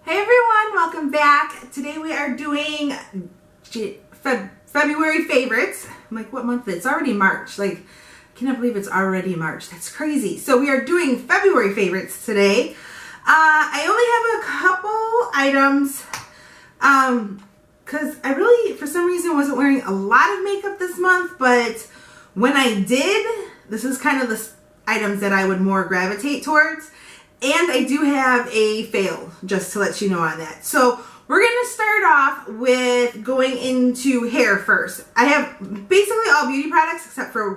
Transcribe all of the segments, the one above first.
Hey everyone, welcome back. Today we are doing February favorites. I'm like, what month is it? It's already March. Like, I cannot believe it's already March. That's crazy. So we are doing February favorites today. I only have a couple items because I really, for some reason, wasn't wearing a lot of makeup this month. But when I did, this is kind of the items that I would more gravitate towards. And I do have a fail, just to let you know on that. So we're going to start off with going into hair first. I have basically all beauty products except for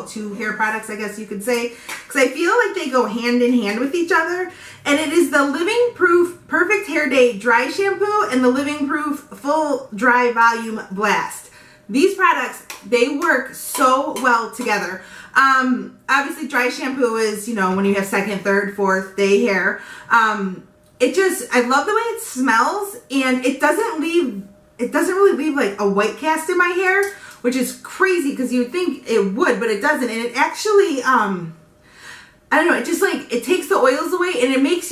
two hair products, I guess you could say. Because I feel like they go hand in hand with each other. And it is the Living Proof Perfect Hair Day Dry Shampoo and the Living Proof Full Dry Volume Blast. These products, they work so well together. Obviously dry shampoo is, you know, when you have second, third, fourth day hair. I love the way it smells, and it doesn't really leave like a white cast in my hair, which is crazy because you would think it would, but it doesn't. And it actually, I don't know, it just like, it takes the oils away and it gives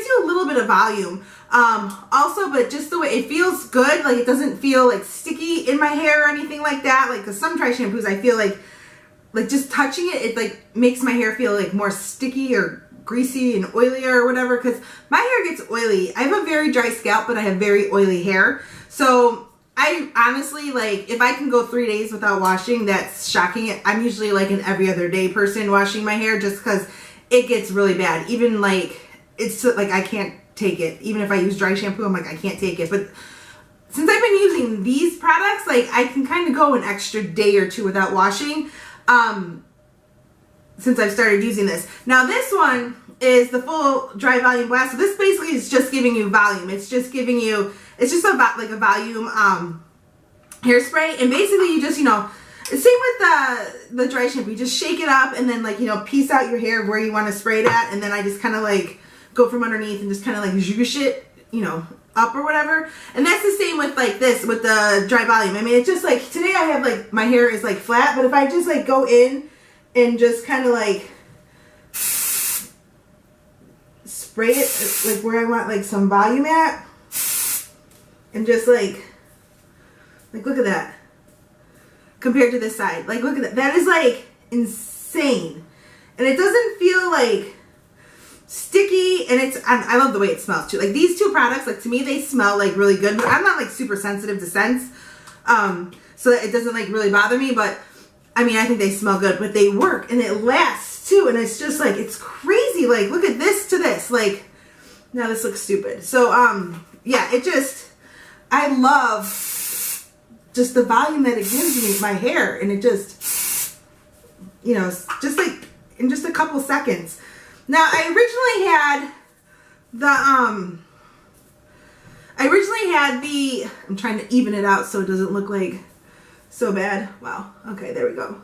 you a little bit of volume. Also, but just the way it feels good, like it doesn't feel like sticky in my hair or anything like that. Like, cause some dry shampoos, I feel like just touching it, it like makes my hair feel like more sticky or greasy and oilier or whatever, because my hair gets oily. I have a very dry scalp, but I have very oily hair. So I honestly, like, if I can go 3 days without washing, that's shocking. I'm usually like an every other day person washing my hair just because it gets really bad. Even like, it's like I can't take it. Even if I use dry shampoo, I'm like, I can't take it. But since I've been using these products, like I can kind of go an extra day or two without washing. Since I've started using this. Now this one is the Full Dry Volume Blast. So this basically is just giving you volume. It's just giving you, it's just like a volume hairspray. And basically you just, you know, same with the dry shampoo. You just shake it up and then, like, you know, piece out your hair where you want to spray it at. And then I just kind of like go from underneath and just kind of like zhoosh it, you know, up or whatever. And that's the same with like this, with the dry volume. I mean, it's just like, today I have like, my hair is like flat, but if I just like go in and just kind of like spray it like where I want like some volume at, and just like look at that compared to this side. Like, look at that. That is like insane. And it doesn't feel like sticky, and I love the way it smells too. Like these two products, like to me, they smell like really good, but I'm not like super sensitive to scents, so that it doesn't like really bother me. But I mean, I think they smell good, but they work and it lasts too. And it's just like, it's crazy. Like, look at this to this. Like, now this looks stupid. So, yeah, I love just the volume that it gives me, my hair. And it just, you know, just like in just a couple seconds. Now, I originally had I'm trying to even it out so it doesn't look like so bad. Wow. Okay, there we go.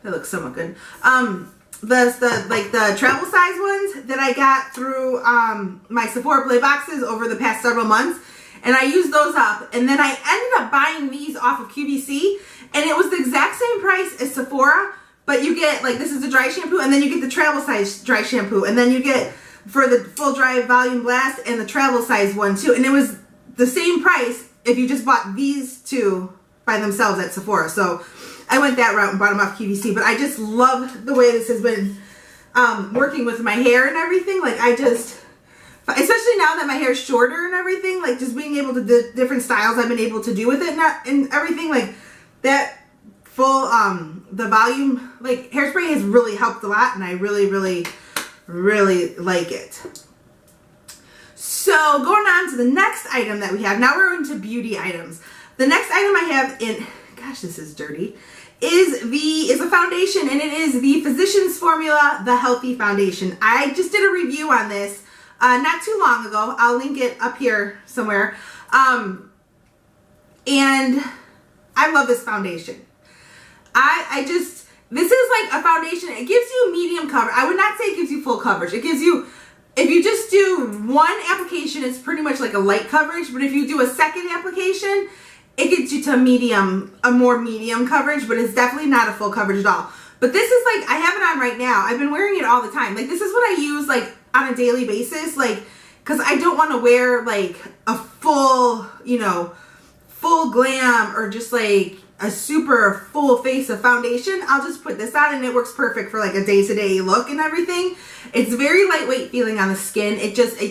That looks somewhat good. The travel size ones that I got through my Sephora Play boxes over the past several months, and I used those up, and then I ended up buying these off of QVC, and it was the exact same price as Sephora, but you get, like, this is the dry shampoo, and then you get the travel size dry shampoo, and then you get for the Full Dry Volume Blast and the travel size one too, and it was the same price if you just bought these two by themselves at Sephora. So I went that route and bought them off QVC, but I just love the way this has been working with my hair and everything. Like, especially now that my hair is shorter and everything, like just being able to do different styles I've been able to do with it and everything, like that full the volume like hairspray has really helped a lot, and I really like it. So going on to the next item that we have, now we're into beauty items. The next item I have in, gosh, this is dirty, is a foundation, and it is the Physcians formula, the Healthy Foundation. I just did a review on this not too long ago. I'll link it up here somewhere. And I love this foundation. This is like a foundation. It gives you medium coverage. I would not say it gives you full coverage. It gives you, if you just do one application, it's pretty much like a light coverage. But if you do a second application, it gets you to a more medium coverage, but it's definitely not a full coverage at all. But this is like, I have it on right now. I've been wearing it all the time. Like, this is what I use like on a daily basis. Like, because I don't want to wear like a full, you know, full glam or just like a super full face of foundation. I'll just put this on and it works perfect for like a day-to-day look and everything. It's very lightweight feeling on the skin.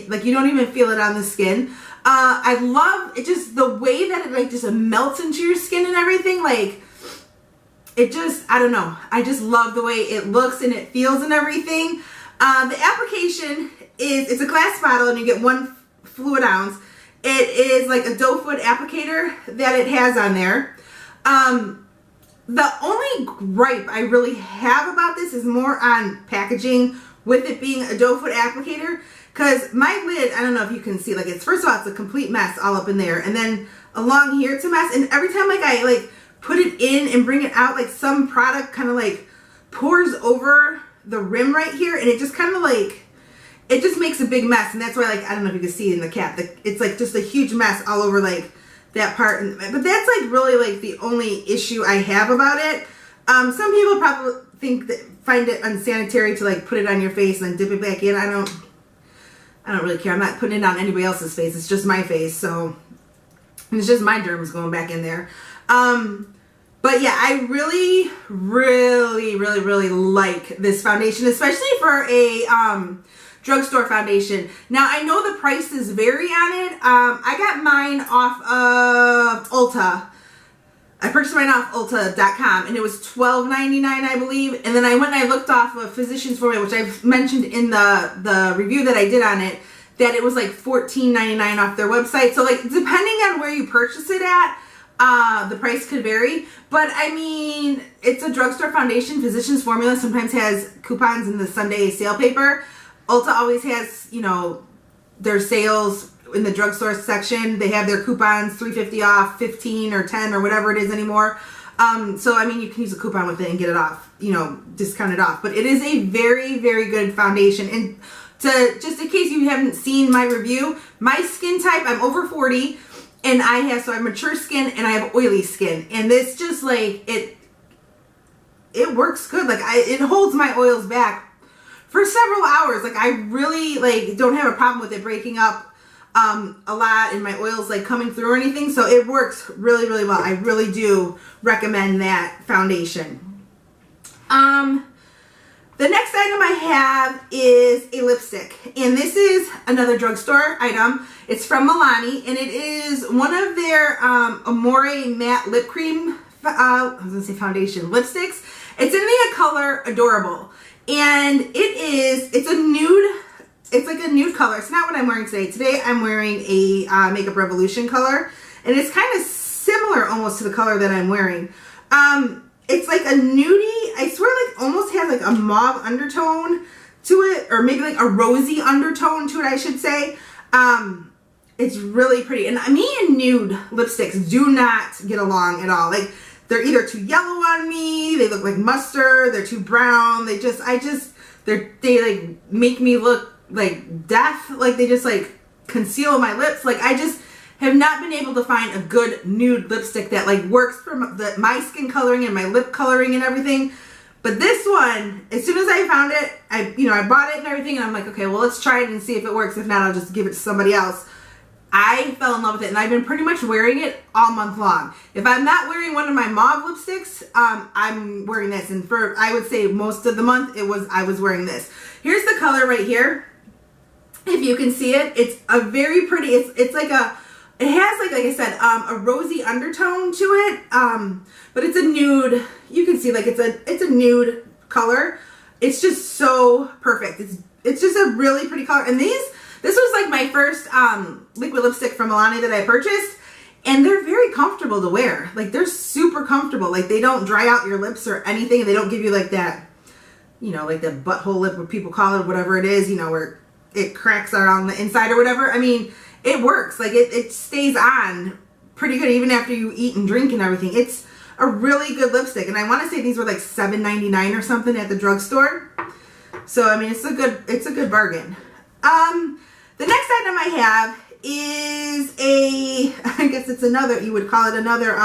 Like you don't even feel it on the skin. I love it, just the way that it like just melts into your skin and everything. Like it just, I don't know. I just love the way it looks and it feels and everything. The application is, it's a glass bottle and you get 1 fluid ounce. It is like a doe foot applicator that it has on there. The only gripe I really have about this is more on packaging, with it being a doe foot applicator, because my lid, I don't know if you can see, like it's, first of all, it's a complete mess all up in there, and then along here it's a mess, and every time like I like put it in and bring it out, like some product kind of like pours over the rim right here, and it just kind of like, it just makes a big mess. And that's why, like, I don't know if you can see in the cap, it's like just a huge mess all over like that part. But that's like really like the only issue I have about it. Some people probably find it unsanitary to like put it on your face and then dip it back in. I don't really care. I'm not putting it on anybody else's face. It's just my face, so it's just my germs going back in there. But yeah, I really, really, really, really like this foundation, especially for a drugstore foundation. Now, I know the prices vary on it. I got mine off of Ulta. I purchased mine off Ulta.com, and it was $12.99, I believe. And then I went and I looked off of Physcians formula, which I've mentioned in the review that I did on it, that it was like $14.99 off their website. So like, depending on where you purchase it at, the price could vary. But I mean, it's a drugstore foundation. Physicians formula sometimes has coupons in the Sunday sale paper. Ulta always has, you know, their sales in the drugstore section. They have their coupons, $3.50 off, 15 or 10 or whatever it is anymore. So I mean, you can use a coupon with it and get it off, you know, discount it off. But it is a very, very good foundation. And just in case you haven't seen my review, my skin type, I'm over 40, and I have mature skin and I have oily skin. And this just like, it works good. Like it holds my oils back for several hours. Like I really like don't have a problem with it breaking up a lot and my oils like coming through or anything. So it works really, really well. I really do recommend that foundation. The next item I have is a lipstick, and this is another drugstore item. It's from Milani, and it is one of their Amore matte lip cream, I was gonna say foundation, lipsticks. It's in the color Adorable, and it's a nude. It's like a nude color. It's not what I'm wearing today. Today I'm wearing a Makeup Revolution color, and it's kind of similar almost to the color that I'm wearing. It's like a nudie, I swear, like almost has like a mauve undertone to it, or maybe like a rosy undertone to it, I should say. It's really pretty, and me and nude lipsticks do not get along at all. Like they're either too yellow on me, they look like mustard, they're too brown, they like make me look like death, like they just like conceal my lips. Like I just have not been able to find a good nude lipstick that like works for my skin coloring and my lip coloring and everything. But this one, as soon as I found it, I bought it and everything, and I'm like, okay, well, let's try it and see if it works. If not, I'll just give it to somebody else. I fell in love with it, and I've been pretty much wearing it all month long. If I'm not wearing one of my mauve lipsticks, I'm wearing this. And for, I would say most of the month, I was wearing this. Here's the color right here. If you can see it, it's a very pretty, it's like a, it has like I said, a rosy undertone to it, but it's a nude. You can see like it's a nude color. It's just so perfect. It's just a really pretty color. And this was like my first liquid lipstick from Milani that I purchased, and they're very comfortable to wear. Like they're super comfortable. Like they don't dry out your lips or anything, and they don't give you like that, you know, like that butthole lip, what people call it, whatever it is, you know, where it cracks around the inside or whatever. I mean, it works. Like it stays on pretty good even after you eat and drink and everything. It's a really good lipstick, and I want to say these were like $7.99 or something at the drugstore. So I mean, it's a good bargain. The next item I have is I guess it's another, you would call it another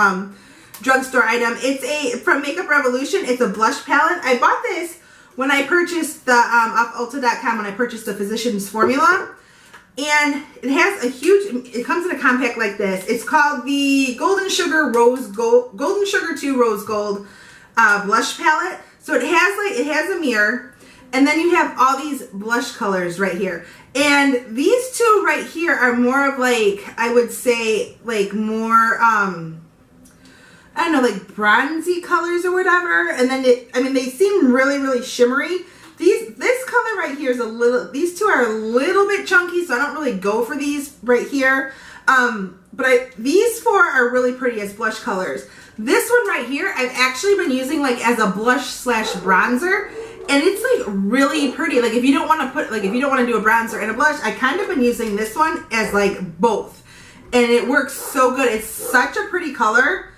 drugstore item. It's from Makeup Revolution. It's a blush palette. I bought this when I purchased the off Ulta.com when I purchased the Physicians formula. And it has a huge, it comes in a compact like this. It's called the Golden Sugar 2 Rose Gold blush palette. So it has a mirror, and then you have all these blush colors right here. And these two right here are more of like, I would say like more, I don't know, like bronzy colors or whatever. And then I mean, they seem really, really shimmery. This color right here is a little, these two are a little bit chunky, so I don't really go for these right here. But these four are really pretty as blush colors. This one right here, I've actually been using like as a blush slash bronzer, and it's like really pretty. Like if you don't want to put, like if you don't want to do a bronzer and a blush, I kind of been using this one as like both, and it works so good. It's such a pretty color.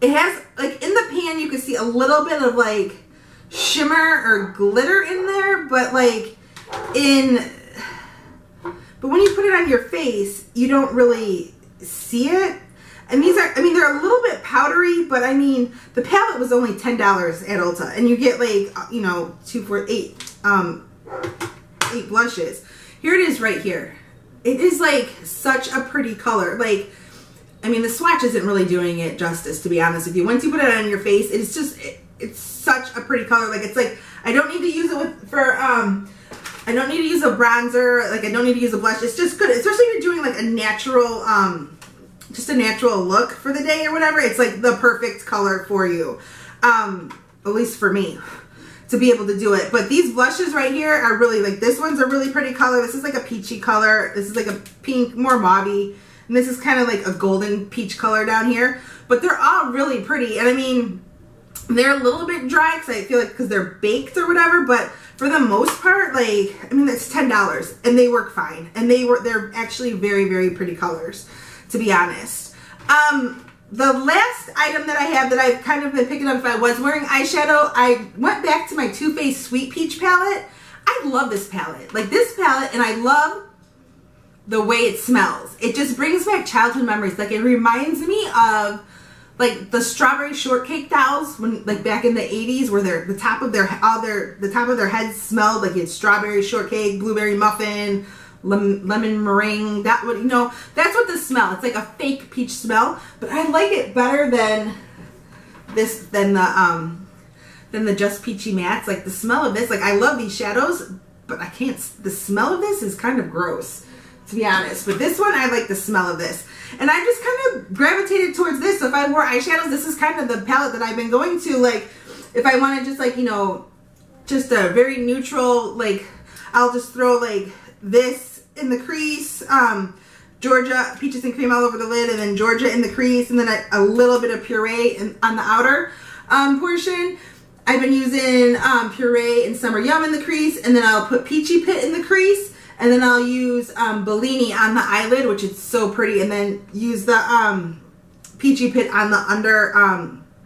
It has like in the pan you can see a little bit of like shimmer or glitter in there, but like but when you put it on your face, you don't really see it. And these are, I mean, they're a little bit powdery, but I mean, the palette was only $10 at Ulta, and you get like, you know, 2, 4, 8 blushes. Here it is right here. It is like such a pretty color. Like, I mean, the swatch isn't really doing it justice, to be honest with you. Once you put it on your face, it's just, it's such a pretty color. Like, it's like, I don't need to use it I don't need to use a bronzer. Like, I don't need to use a blush. It's just good, especially if you're doing like a natural, just a natural look for the day or whatever. It's like the perfect color for you, at least for me, to be able to do it. But these blushes right here are really, like, this one's a really pretty color. This is like a peachy color. This is like a pink, more mauve-y. And this is kind of like a golden peach color down here. But they're all really pretty. And I mean, they're a little bit dry because I feel like because they're baked or whatever. But for the most part, like, I mean, it's $10 and they work fine. And they're actually very, very pretty colors, to be honest. The last item that I have that I've kind of been picking up if I was wearing eyeshadow, I went back to my Too Faced Sweet Peach palette. I love this palette. Like, this palette, and I love the way it smells. It just brings back childhood memories. Like, it reminds me of like the strawberry shortcake dolls when, like, back in the 80s, where the top of their heads smelled like it's strawberry shortcake, blueberry muffin, lemon meringue. That would, you know, that's what this smell. It's like a fake peach smell, but I like it better than this, than the Just Peachy Mattes. Like, the smell of this, like, I love these shadows, but I can't, the smell of this is kind of gross, to be honest. But this one, I like the smell of this. And I just kind of gravitated towards this. So if I wore eyeshadows, this is kind of the palette that I've been going to. Like, if I want to just, like, you know, just a very neutral, like, I'll just throw like this in the crease, Georgia, peaches and cream all over the lid, and then Georgia in the crease, and then a little bit of puree on the outer portion. I've been using puree and Summer Yum in the crease, and then I'll put Peachy Pit in the crease, and then I'll use Bellini on the eyelid, which is so pretty, and then use the Peachy Pit on the under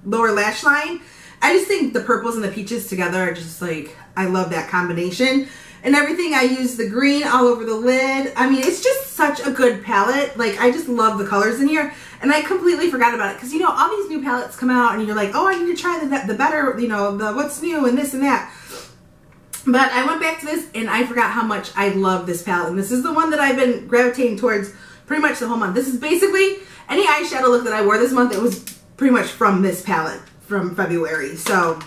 lower lash line. I just think the purples and the peaches together are just like, I love that combination. And everything, I use the green all over the lid. I mean, it's just such a good palette. Like, I just love the colors in here. And I completely forgot about it. Because, you know, all these new palettes come out and you're like, oh, I need to try the better, you know, the what's new and this and that. But I went back to this and I forgot how much I love this palette. And this is the one that I've been gravitating towards pretty much the whole month. This is basically any eyeshadow look that I wore this month. It was pretty much from this palette from February. So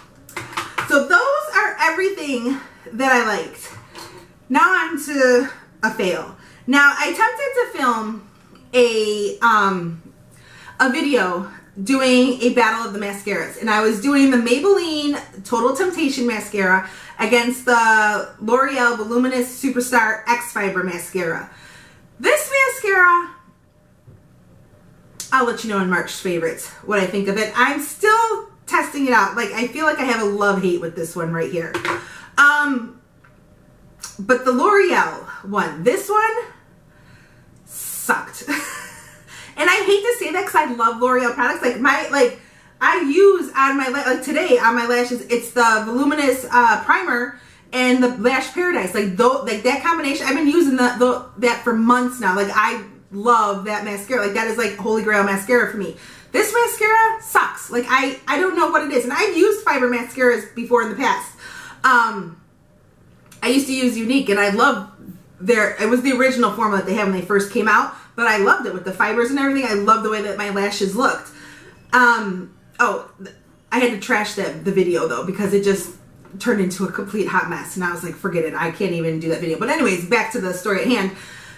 those are everything that I liked. Now on to a fail. Now, I attempted to film a video doing a battle of the mascaras, and I was doing the Maybelline Total Temptation mascara against the L'Oreal Voluminous Superstar XFiber mascara. This mascara, I'll let you know in March's favorites what I think of it. I'm still testing it out. Like, I feel like I have a love-hate with this one right here. But the L'Oreal one, this one sucked. And I hate to say that because I love L'Oreal products. Like, I use on my, like today on my lashes, it's the Voluminous primer and the Lash Paradise. Like, that combination, I've been using that for months now. Like, I love that mascara. Like, that is like holy grail mascara for me. This mascara sucks. Like, I don't know what it is. And I've used fiber mascaras before in the past. I used to use Unique, and I love it was the original formula that they had when they first came out, but I loved it with the fibers and everything. I loved the way that my lashes looked. Oh, I had to trash the video though, because it just turned into a complete hot mess, and I was like, forget it, I can't even do that video. But anyways, back to the story at hand.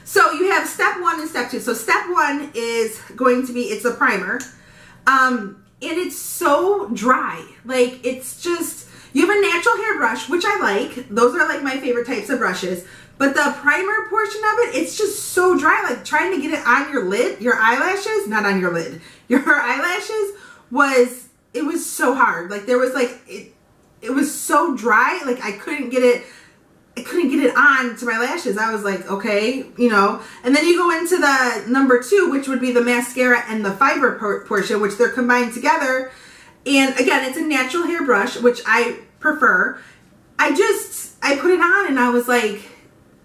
So you have step 1 and step 2. So step 1 is going to be, it's a primer, and it's so dry. Like, it's just, you have a natural hairbrush, which I like. Those are like my favorite types of brushes. But the primer portion of it, it's just so dry. Like, trying to get it on your lid, your eyelashes, not on your lid, your eyelashes it was so hard. Like, there was like, it was so dry. Like, I couldn't get it on to my lashes. I was like, okay, you know. And then you go into the number 2, which would be the mascara and the fiber portion, which they're combined together. And again, it's a natural hairbrush, which I prefer. I put it on and I was like,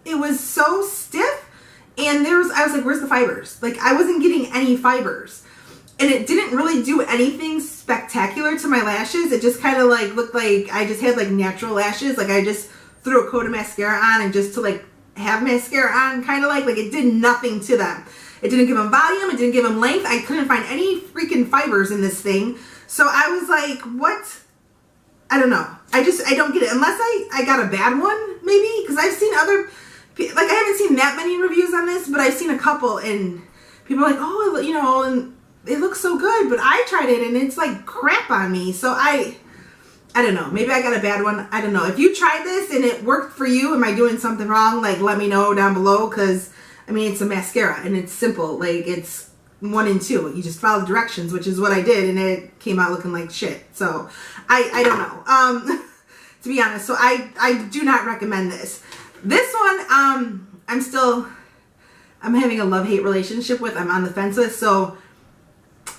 it was so stiff. And I was like, where's the fibers? Like, I wasn't getting any fibers. And it didn't really do anything spectacular to my lashes. It just kind of like looked like I just had like natural lashes. Like, I just threw a coat of mascara on and just to like have mascara on, kind of like it did nothing to them. It didn't give them volume. It didn't give them length. I couldn't find any freaking fibers in this thing. So I was like, what? I don't know. I don't get it. Unless I got a bad one, maybe. Because I've seen other, like, I haven't seen that many reviews on this, but I've seen a couple, and people are like, oh, you know, and it looks so good, but I tried it and it's like crap on me. So I don't know. Maybe I got a bad one. I don't know. If you tried this and it worked for you, am I doing something wrong? Like, let me know down below, because, I mean, it's a mascara and it's simple. Like, it's 1 and 2. You just follow the directions, which is what I did, and it came out looking like shit. So, I don't know. To be honest. So, I do not recommend this. This one, I'm having a love-hate relationship with. I'm on the fence with, so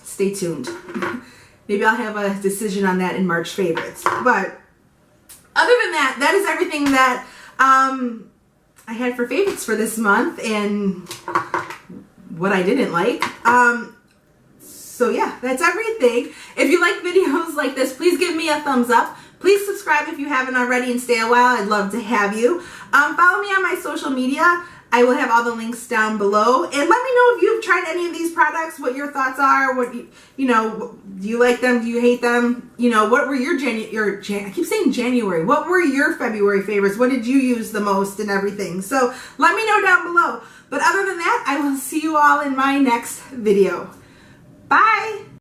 stay tuned. Maybe I'll have a decision on that in March favorites. But other than that, that is everything that I had for favorites for this month, and what I didn't like. So yeah, that's everything. If you like videos like this, please give me a thumbs up. Please subscribe if you haven't already and stay a while. I'd love to have you. Follow me on my social media. I will have all the links down below. And let me know if you've tried any of these products, what your thoughts are, what you know, do you like them, do you hate them? You know, what were your I keep saying January. What were your February favorites? What did you use the most and everything? So let me know down below. But other than that, I will see you all in my next video. Bye!